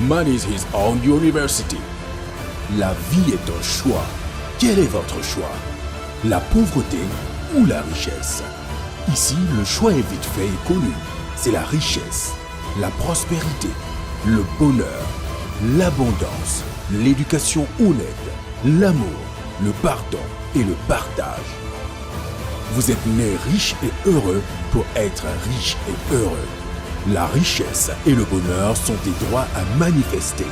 Money is his own university. La vie est un choix. Quel est votre choix? La pauvreté ou la richesse? Ici, le choix est vite fait et connu. C'est la richesse, la prospérité, le bonheur, l'abondance, l'éducation honnête, l'amour, le pardon et le partage. Vous êtes né riche et heureux pour être riche et heureux. La richesse et le bonheur sont des droits à manifester.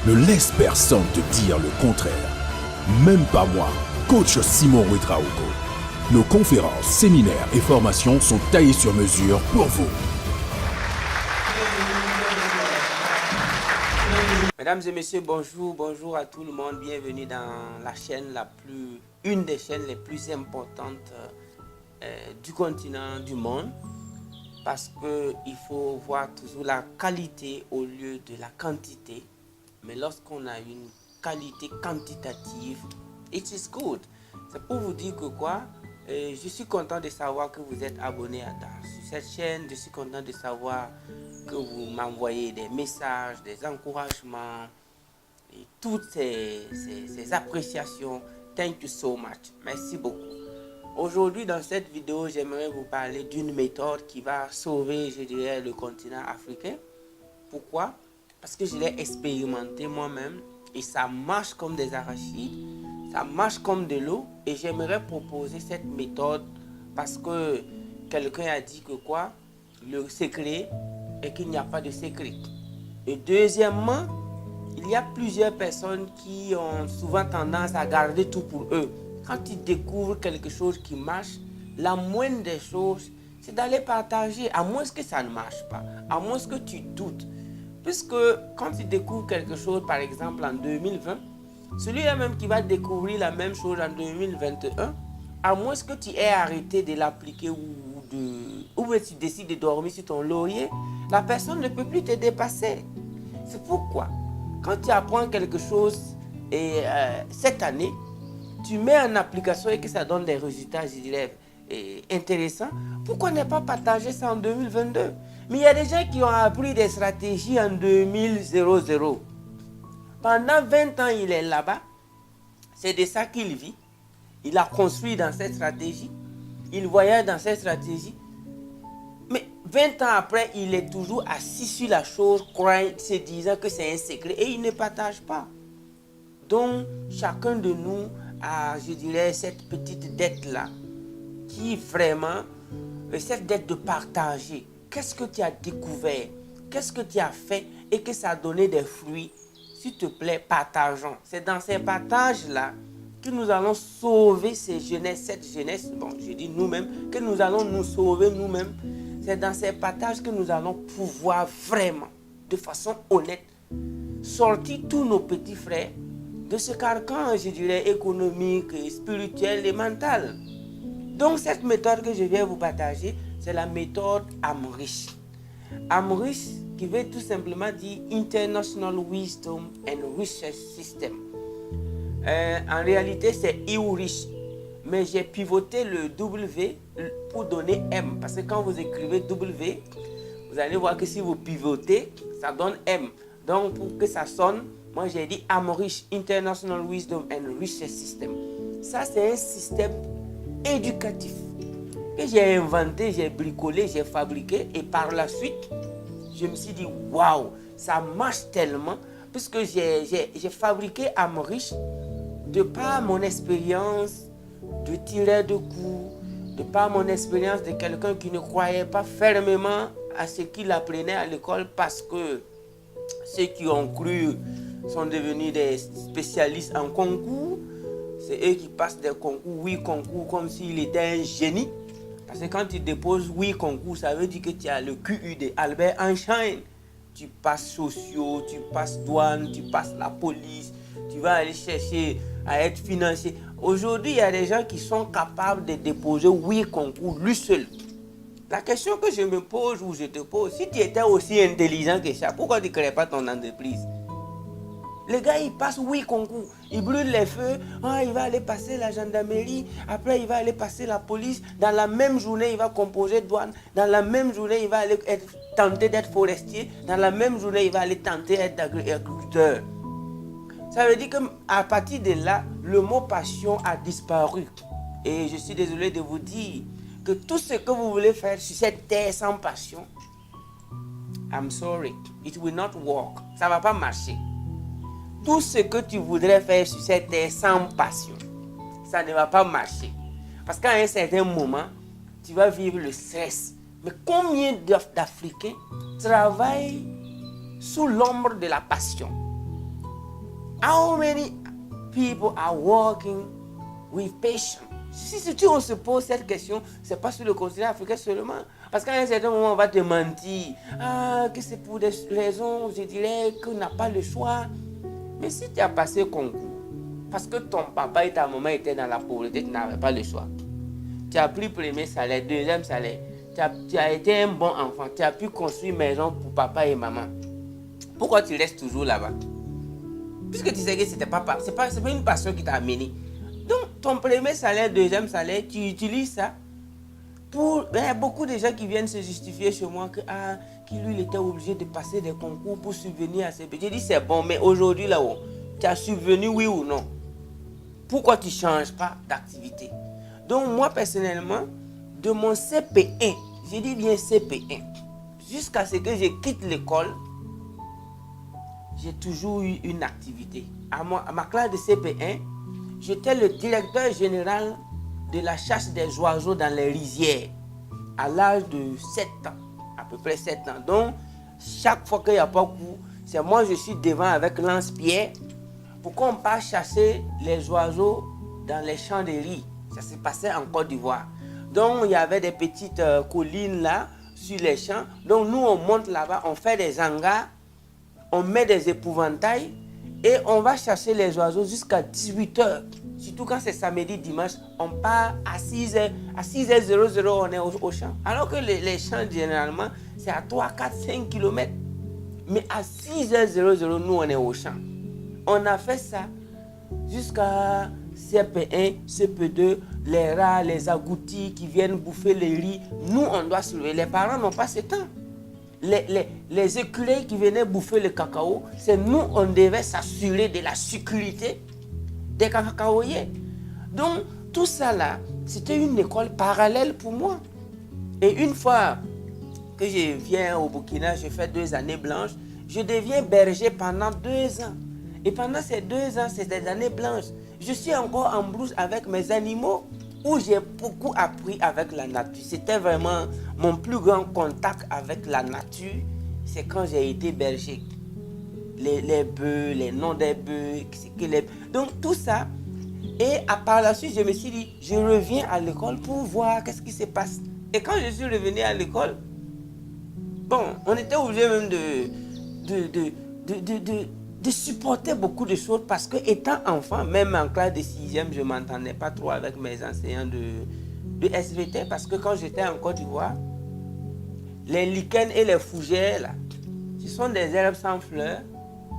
Ne laisse personne te dire le contraire. Même pas moi, coach Simon Ouedraogo. Nos conférences, séminaires et formations sont taillées sur mesure pour vous. Mesdames et messieurs, bonjour à tout le monde. Bienvenue dans la chaîne une des chaînes les plus importantes du continent, du monde. Parce qu'il faut voir toujours la qualité au lieu de la quantité. Mais lorsqu'on a une qualité quantitative, it is good. C'est pour vous dire que quoi, je suis content de savoir que vous êtes abonné sur cette chaîne. Je suis content de savoir que vous m'envoyez des messages, des encouragements et toutes ces appréciations. Thank you so much. Merci beaucoup. Aujourd'hui, dans cette vidéo, j'aimerais vous parler d'une méthode qui va sauver, je dirais, le continent africain. Pourquoi? Parce que je l'ai expérimenté moi-même et ça marche comme des arachides, ça marche comme de l'eau et j'aimerais proposer cette méthode parce que quelqu'un a dit que quoi? Le secret est qu'il n'y a pas de secret. Et deuxièmement, il y a plusieurs personnes qui ont souvent tendance à garder tout pour eux. Quand ils découvrent quelque chose qui marche, la moindre des choses, c'est d'aller partager, à moins que ça ne marche pas, à moins que tu doutes. Puisque quand tu découvres quelque chose, par exemple en 2020, celui-là même qui va découvrir la même chose en 2021, à moins que tu aies arrêté de l'appliquer ou tu décides de dormir sur ton laurier, la personne ne peut plus te dépasser. C'est pourquoi, quand tu apprends quelque chose cette année, tu mets en application et que ça donne des résultats, je dirais, intéressants, pourquoi ne pas partager ça en 2022? Mais il y a des gens qui ont appris des stratégies en 2000. Pendant 20 ans, il est là-bas. C'est de ça qu'il vit. Il a construit dans cette stratégie. Il voyage dans cette stratégie. Mais 20 ans après, il est toujours assis sur la chose, croyant, se disant que c'est un secret et il ne partage pas. Donc, chacun de nous a, je dirais, cette petite dette-là, qui vraiment, cette dette de partager. Qu'est-ce que tu as découvert? Qu'est-ce que tu as fait et que ça a donné des fruits? S'il te plaît, partageons. C'est dans ces partages-là que nous allons sauver cette jeunesse, bon, je dis nous-mêmes, que nous allons nous sauver nous-mêmes. C'est dans ces partages que nous allons pouvoir vraiment, de façon honnête, sortir tous nos petits frères de ce carcan, je dirais, économique, spirituel et mental. Donc, cette méthode que je viens vous partager, c'est la méthode AMRICH. AMRICH, qui veut tout simplement dire International Wisdom and Research System. En réalité, c'est IWRICH. Mais j'ai pivoté le W pour donner M. Parce que quand vous écrivez W, vous allez voir que si vous pivotez, ça donne M. Donc, pour que ça sonne, moi j'ai dit AMRICH, International Wisdom and Research System. Ça, c'est un système éducatif que j'ai inventé, j'ai bricolé, j'ai fabriqué. Et par la suite, je me suis dit, waouh, ça marche tellement. Puisque j'ai fabriqué AMRICH de par mon expérience de tireur de coups, de par mon expérience de quelqu'un qui ne croyait pas fermement à ce qu'il apprenait à l'école parce que ceux qui ont cru sont devenus des spécialistes en concours. C'est eux qui passent des concours, 8 concours, comme s'il était un génie. Parce que quand tu déposes 8 concours, ça veut dire que tu as le QU de Albert Einstein. Tu passes sociaux, tu passes douane, tu passes la police, tu vas aller chercher à être financier. Aujourd'hui, il y a des gens qui sont capables de déposer 8 concours lui seul. La question que je me pose ou je te pose, si tu étais aussi intelligent que ça, pourquoi tu ne crées pas ton entreprise? Le gars, il passe 8 concours. Il brûle les feux. Il va aller passer la gendarmerie. Après, il va aller passer la police. Dans la même journée, il va composer douane. Dans la même journée, il va aller tenter d'être forestier. Dans la même journée, il va aller tenter d'être agriculteur. Ça veut dire qu'à partir de là, le mot passion a disparu. Et je suis désolé de vous dire que tout ce que vous voulez faire sur cette terre sans passion, I'm sorry, it will not work. Ça ne va pas marcher. Tout ce que tu voudrais faire sur cette terre sans passion, ça ne va pas marcher. Parce qu'à un certain moment, tu vas vivre le stress. Mais combien d'Africains travaillent sous l'ombre de la passion? How many people are working with passion? Si on se pose cette question, ce n'est pas sur le continent africain seulement. Parce qu'à un certain moment, on va te mentir. Que c'est pour des raisons, je dirais, qu'on n'a pas le choix. Mais si tu as passé concours, parce que ton papa et ta maman étaient dans la pauvreté, tu n'avais pas le choix. Tu as pris premier salaire, deuxième salaire. Tu as été un bon enfant. Tu as pu construire une maison pour papa et maman. Pourquoi tu restes toujours là-bas? Puisque tu sais que c'était pas une passion qui t'a amené. Donc, ton premier salaire, deuxième salaire, tu utilises ça pour... Il y a beaucoup de gens qui viennent se justifier chez moi que lui, il était obligé de passer des concours pour subvenir à ses besoins. J'ai dit, c'est bon, mais aujourd'hui, là-haut, tu as subvenu, oui ou non? Pourquoi tu ne changes pas d'activité? Donc, moi, personnellement, de mon CP1, j'ai dit bien CP1, jusqu'à ce que je quitte l'école, j'ai toujours eu une activité. À ma classe de CP1, j'étais le directeur général de la chasse des oiseaux dans les rizières à l'âge de 7 ans, à peu près 7 ans. Donc, chaque fois qu'il n'y a pas cours, c'est moi je suis devant avec lance-pierre pour qu'on parte chasser les oiseaux dans les champs de riz. Ça se passait en Côte d'Ivoire. Donc, il y avait des petites collines là, sur les champs. Donc, nous, on monte là-bas, on fait des hangars, on met des épouvantails et on va chasser les oiseaux jusqu'à 18h. Surtout quand c'est samedi, dimanche, on part à 6h. À 6h00, on est au champ. Alors que les champs, généralement, c'est à 3, 4, 5 km. Mais à 6h00, nous, on est au champ. On a fait ça jusqu'à CP1, CP2, les rats, les agoutis qui viennent bouffer les riz. Nous, on doit se lever. Les parents n'ont pas ce temps. Les écureuils qui venaient bouffer le cacao, c'est nous, on devait s'assurer de la sécurité des cacaoyers. Donc, tout ça là, c'était une école parallèle pour moi. Et une fois que je viens au Burkina, je fais 2 années blanches, je deviens berger pendant 2 ans. Et pendant ces 2 ans, c'est des années blanches. Je suis encore en brousse avec mes animaux, où j'ai beaucoup appris avec la nature. C'était vraiment mon plus grand contact avec la nature, c'est quand j'ai été berger. Les bœufs, les noms des bœufs, donc tout ça. Et par la suite, je me suis dit, je reviens à l'école pour voir qu'est-ce qui se passe. Et quand je suis revenu à l'école, bon, on était obligé même de supporter beaucoup de choses parce que étant enfant, même en classe de 6e, je ne m'entendais pas trop avec mes enseignants de SVT parce que quand j'étais en Côte d'Ivoire, les lichens et les fougères, là, ce sont des herbes sans fleurs,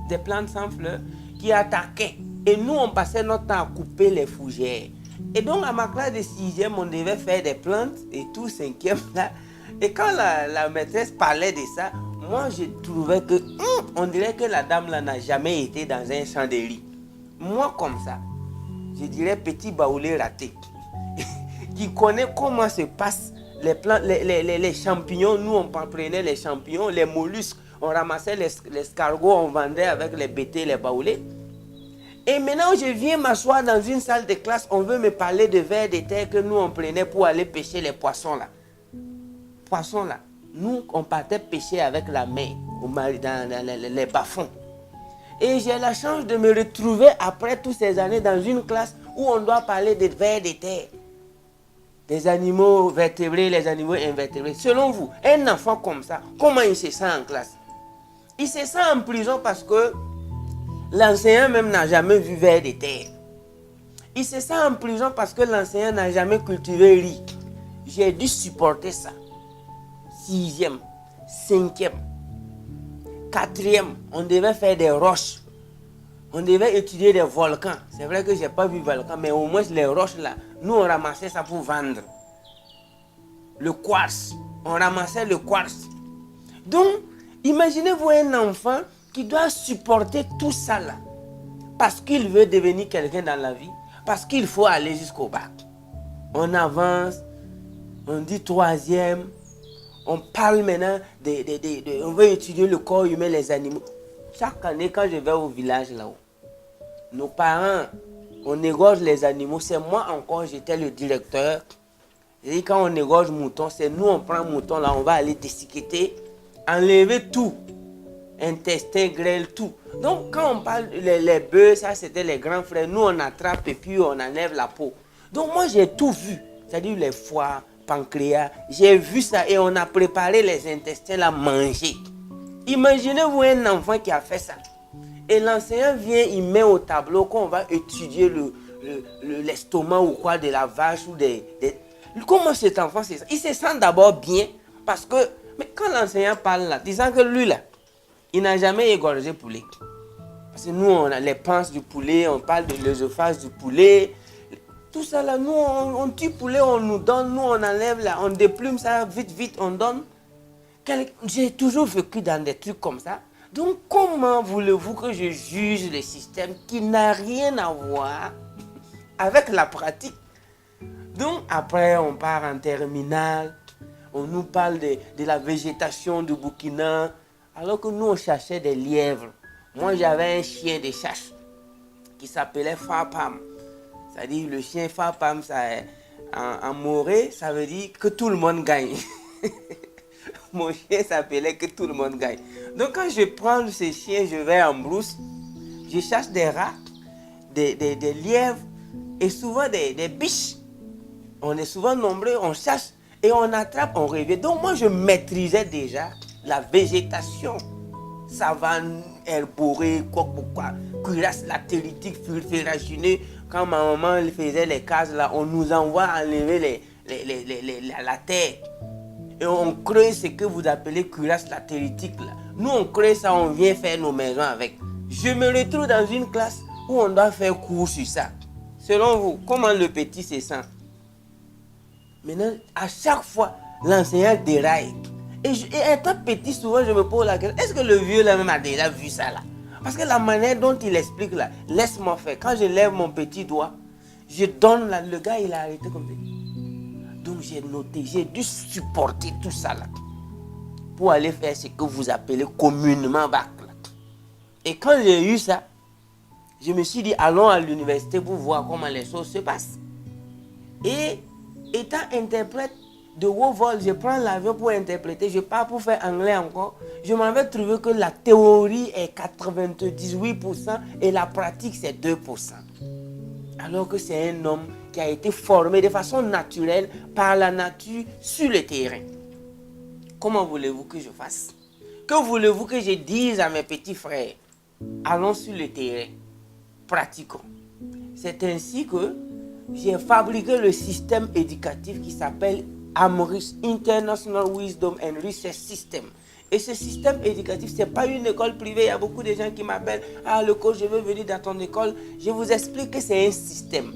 des plantes sans fleurs qui attaquaient. Et nous, on passait notre temps à couper les fougères. Et donc, à ma classe de 6e, on devait faire des plantes et tout, 5e, là. Et quand la maîtresse parlait de ça, moi, je trouvais que, on dirait que la dame là n'a jamais été dans un champ de riz. Moi, comme ça, je dirais petit baoulé raté, qui connaît comment se passent les plantes, les champignons. Nous, on prenait les champignons, les mollusques, on ramassait les escargots, on vendait avec les bêtés, les baoulés. Et maintenant, je viens m'asseoir dans une salle de classe, on veut me parler de vers de terre que nous, on prenait pour aller pêcher les poissons là. Poissons là. Nous, on partait pêcher avec la main dans les bas-fonds. Et j'ai la chance de me retrouver après toutes ces années dans une classe où on doit parler de vers de terre. Des animaux vertébrés, les animaux invertébrés. Selon vous, un enfant comme ça, comment il se sent en classe? Il se sent en prison parce que l'enseignant même n'a jamais vu vers de terre. Il se sent en prison parce que l'enseignant n'a jamais cultivé riz. J'ai dû supporter ça. 6e, 5e, 4e, on devait faire des roches. On devait étudier des volcans. C'est vrai que je n'ai pas vu volcan, mais au moins les roches là, nous on ramassait ça pour vendre. Le quartz, on ramassait le quartz. Donc, imaginez-vous un enfant qui doit supporter tout ça là, parce qu'il veut devenir quelqu'un dans la vie, parce qu'il faut aller jusqu'au bac. On avance, on dit troisième, on parle maintenant, on veut étudier le corps humain, les animaux. Chaque année, quand je vais au village là-haut, nos parents, on égorge les animaux. C'est moi encore, j'étais le directeur. Et quand on égorge mouton, c'est nous, on prend mouton là, on va aller déciqueter, enlever tout. Intestin, grêle, tout. Donc, quand on parle les bœufs, ça c'était les grands frères. Nous, on attrape et puis on enlève la peau. Donc, moi, j'ai tout vu. C'est-à-dire les foies, pancréas. J'ai vu ça et on a préparé les intestins là, manger. Imaginez-vous un enfant qui a fait ça. Et l'enseignant vient, il met au tableau qu'on va étudier l'estomac ou quoi de la vache ou Comment cet enfant se sent? Il se sent d'abord bien parce que, mais quand l'enseignant parle là, disant que lui là, il n'a jamais égorgé poulet. Parce que nous, on a les panses du poulet, on parle de l'œsophage du poulet. Tout ça là, nous, on tue poulet, on nous donne, nous, on enlève là, on déplume ça, vite, on donne. J'ai toujours vécu dans des trucs comme ça. Donc, comment voulez-vous que je juge le système qui n'a rien à voir avec la pratique? Donc, après, on part en terminale, on nous parle de la végétation du Burkina, alors que nous, on cherchait des lièvres. Moi, j'avais un chien de chasse qui s'appelait Fapam. C'est-à-dire, le chien Fapam, en moré, ça veut dire que tout le monde gagne. Mon chien s'appelait que tout le monde gagne. Donc, quand je prends ce chien, je vais en brousse, je chasse des rats, des lièvres et souvent des biches. On est souvent nombreux, on chasse et on attrape, on revient. Donc, moi, je maîtrisais déjà la végétation. Savane, herborée, quoi, cuirasse latéritique, ferragineux. Quand ma maman faisait les cases là, on nous envoie enlever la terre. Et on creuse ce que vous appelez cuirasse latéritique là. Nous on creuse ça, on vient faire nos maisons avec. Je me retrouve dans une classe où on doit faire cours sur ça. Selon vous, comment le petit se sent? Maintenant, à chaque fois, l'enseignant déraille. Et étant petit, souvent je me pose la question, est-ce que le vieux là même a déjà vu ça là? Parce que la manière dont il explique là, laisse-moi faire. Quand je lève mon petit doigt, je donne là, le gars il a arrêté comme ça. Donc j'ai noté, j'ai dû supporter tout ça là pour aller faire ce que vous appelez communément bac là. Et quand j'ai eu ça, je me suis dit allons à l'université pour voir comment les choses se passent. Et étant interprète de haut vol, je prends l'avion pour interpréter, je pars pour faire anglais encore. Je m'avais trouvé que la théorie est 98% et la pratique c'est 2%. Alors que c'est un homme qui a été formé de façon naturelle par la nature sur le terrain. Comment voulez-vous que je fasse? Que voulez-vous que je dise à mes petits frères? Allons sur le terrain, pratiquons. C'est ainsi que j'ai fabriqué le système éducatif qui s'appelle AMRIS, International Wisdom and Research System. Et ce système éducatif, ce n'est pas une école privée. Il y a beaucoup de gens qui m'appellent. Ah, le coach, je veux venir dans ton école. Je vous explique que c'est un système.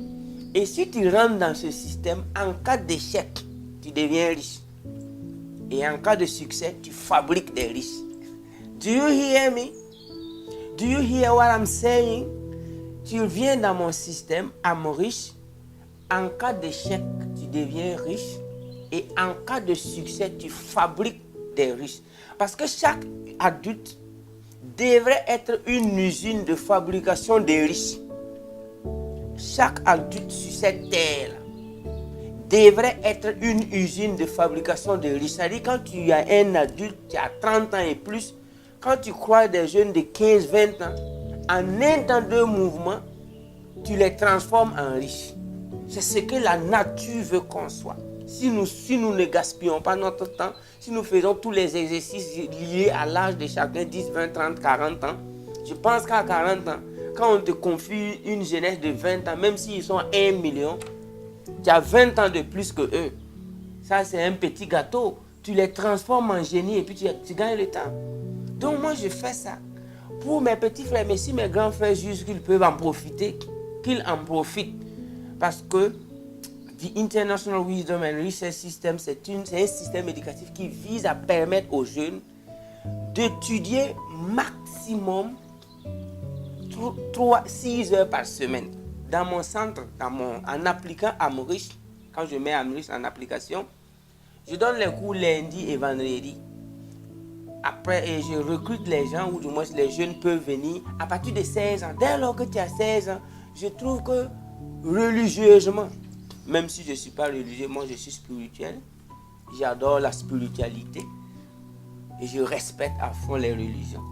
Et si tu rentres dans ce système, en cas d'échec, tu deviens riche. Et en cas de succès, tu fabriques des riches. Do you hear me? Do you hear what I'm saying? Tu viens dans mon système, AMRIS. En cas d'échec, tu deviens riche. Et en cas de succès, tu fabriques des riches. Parce que chaque adulte devrait être une usine de fabrication de riches. Chaque adulte sur cette terre devrait être une usine de fabrication de riches. C'est-à-dire quand tu as un adulte qui a 30 ans et plus, quand tu crois des jeunes de 15-20 ans, en un temps de mouvement, tu les transformes en riches. C'est ce que la nature veut qu'on soit. Si nous ne gaspillons pas notre temps, si nous faisons tous les exercices liés à l'âge de chacun, 10, 20, 30, 40 ans, je pense qu'à 40 ans, quand on te confie une jeunesse de 20 ans, même s'ils sont 1 million, tu as 20 ans de plus que eux. Ça, c'est un petit gâteau. Tu les transformes en génie et puis tu gagnes le temps. Donc moi, je fais ça pour mes petits frères, mais si mes grands frères jugent qu'ils peuvent en profiter, qu'ils en profitent. Parce que The International Wisdom and Research System, c'est un système éducatif qui vise à permettre aux jeunes d'étudier maximum 6 heures par semaine. Dans mon centre, en appliquant Amrish, quand je mets Amrish en application, je donne les cours lundi et vendredi. Après, et je recrute les gens, ou du moins les jeunes peuvent venir à partir de 16 ans. Dès lors que tu as 16 ans, je trouve que religieusement, même si je ne suis pas religieux, moi je suis spirituel, j'adore la spiritualité et je respecte à fond les religions.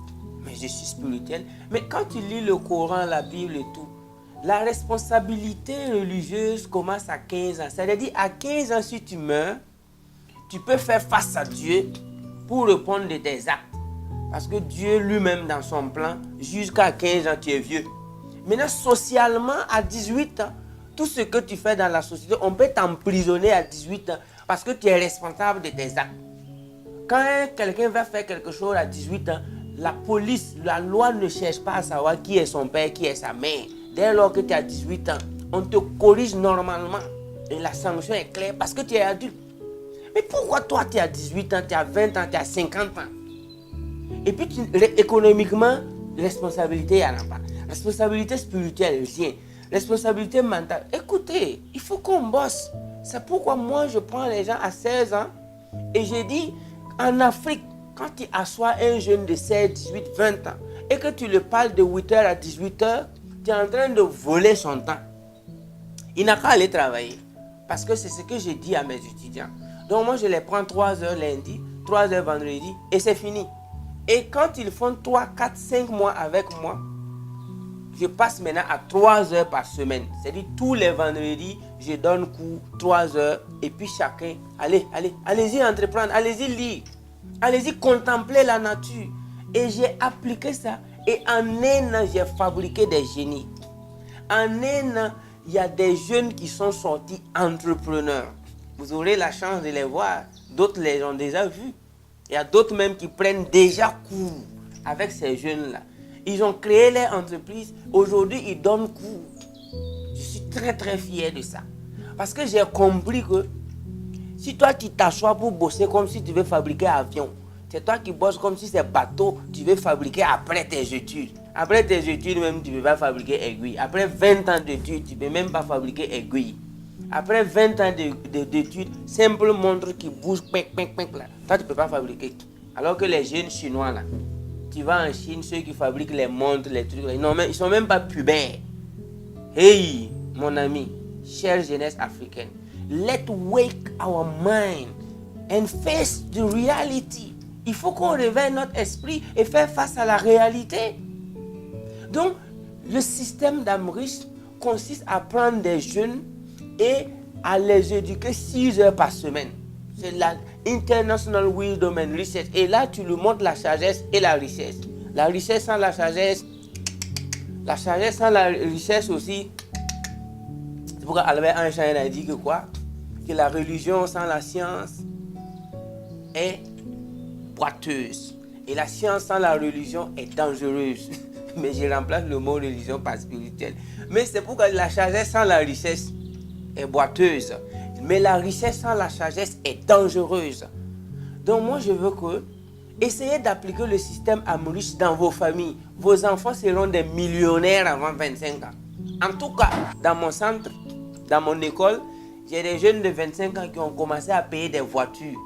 Mais je suis spirituel. Mais quand tu lis le Coran, la Bible et tout, la responsabilité religieuse commence à 15 ans. C'est-à-dire à 15 ans, si tu meurs, tu peux faire face à Dieu pour répondre de tes actes. Parce que Dieu lui-même, dans son plan, jusqu'à 15 ans, tu es vieux. Maintenant, socialement, à 18 ans, tout ce que tu fais dans la société, on peut t'emprisonner à 18 ans parce que tu es responsable de tes actes. Quand quelqu'un va faire quelque chose à 18 ans, la police, la loi ne cherche pas à savoir qui est son père, qui est sa mère. Dès lors que tu as 18 ans, on te corrige normalement. Et la sanction est claire parce que tu es adulte. Mais pourquoi toi, tu as 18 ans, tu as 20 ans, tu as 50 ans? Et puis, économiquement, responsabilité, il n'y en a pas. Responsabilité spirituelle, rien. Responsabilité mentale. Écoutez, il faut qu'on bosse. C'est pourquoi moi, je prends les gens à 16 ans et je dis, en Afrique, quand tu assois un jeune de 16, 18, 20 ans et que tu le parles de 8h à 18h, tu es en train de voler son temps. Il n'a qu'à aller travailler. Parce que c'est ce que j'ai dit à mes étudiants. Donc moi, je les prends 3 heures lundi, 3 heures vendredi et c'est fini. Et quand ils font 3, 4, 5 mois avec moi, je passe maintenant à 3 heures par semaine. C'est-à-dire tous les vendredis, je donne cours 3 heures et puis chacun, allez-y entreprendre, allez-y lire, allez-y contempler la nature. Et j'ai appliqué ça et en un an, j'ai fabriqué des génies. En un an, il y a des jeunes qui sont sortis entrepreneurs. Vous aurez la chance de les voir. D'autres les ont déjà vus. Il y a d'autres même qui prennent déjà cours avec ces jeunes-là. Ils ont créé leur entreprise. Aujourd'hui, ils donnent cours. Je suis très très fier de ça. Parce que j'ai compris que si toi tu t'assois pour bosser comme si tu veux fabriquer un avion, c'est toi qui bosses comme si c'est bateau, tu veux fabriquer après tes études. Après tes études même, tu ne peux pas fabriquer aiguille. Après 20 ans d'études, tu ne peux même pas fabriquer aiguille. Après 20 ans d'études, simple montre qui bouge, là. Toi, tu ne peux pas fabriquer. Alors que les jeunes chinois, là, tu vas en Chine, ceux qui fabriquent les montres, les trucs, ils ne sont même pas pubères. Hey, mon ami, chère jeunesse africaine, let's wake our mind and face the reality. Il faut qu'on réveille notre esprit et faire face à la réalité. Donc, le système d'Amrish consiste à prendre des jeunes et à les éduquer 6 heures par semaine. C'est la International Wisdom and Research. Et là, tu lui montres la sagesse et la richesse. La richesse sans la sagesse sans la richesse aussi. C'est pourquoi Albert Einstein a dit que quoi? Que la religion sans la science est boiteuse. Et la science sans la religion est dangereuse. Mais je remplace le mot religion par spirituel. Mais c'est pourquoi la sagesse sans la richesse est boiteuse. Mais la richesse sans la sagesse est dangereuse. Donc moi je veux que essayez d'appliquer le système Amrish dans vos familles. Vos enfants seront des millionnaires avant 25 ans. En tout cas, dans mon centre, dans mon école, j'ai des jeunes de 25 ans qui ont commencé à payer des voitures.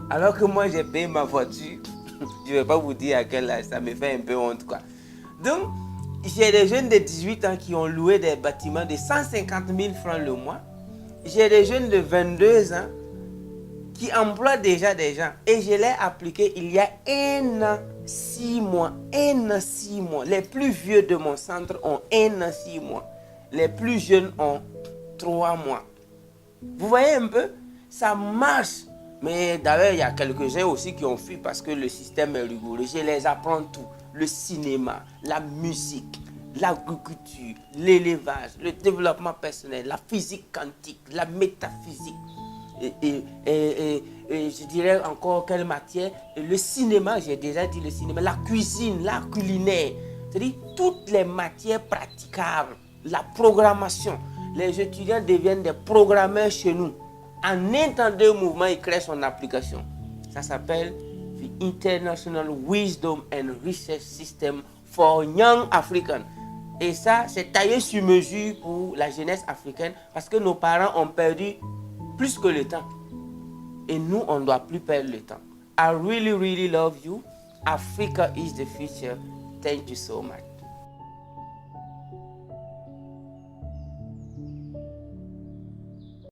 Alors que moi j'ai payé ma voiture. Je ne vais pas vous dire à quel âge, ça me fait un peu honte quoi. Donc, j'ai des jeunes de 18 ans qui ont loué des bâtiments de 150 000 francs le mois. J'ai des jeunes de 22 ans qui emploient déjà des gens. Et je l'ai appliqué il y a 1 an, 6 mois. 1 an, 6 mois. Les plus vieux de mon centre ont 1 an, 6 mois. Les plus jeunes ont 3 mois. Vous voyez un peu? Ça marche. Mais d'ailleurs, il y a quelques-uns aussi qui ont fui parce que le système est rigoureux. Je les apprends tout. Le cinéma, la musique, l'agriculture, l'élevage, le développement personnel, la physique quantique, la métaphysique, je dirais encore quelle matière, le cinéma, j'ai déjà dit le cinéma, la cuisine, l'art culinaire, c'est-à-dire toutes les matières praticables, la programmation. Les étudiants deviennent des programmeurs chez nous. En un temps de mouvement, ils créent son application. Ça s'appelle the International Wisdom and Research System for Young Africans. Et ça, c'est taillé sur mesure pour la jeunesse africaine parce que nos parents ont perdu plus que le temps. Et nous, on ne doit plus perdre le temps. I really, really love you. Africa is the future. Thank you so much.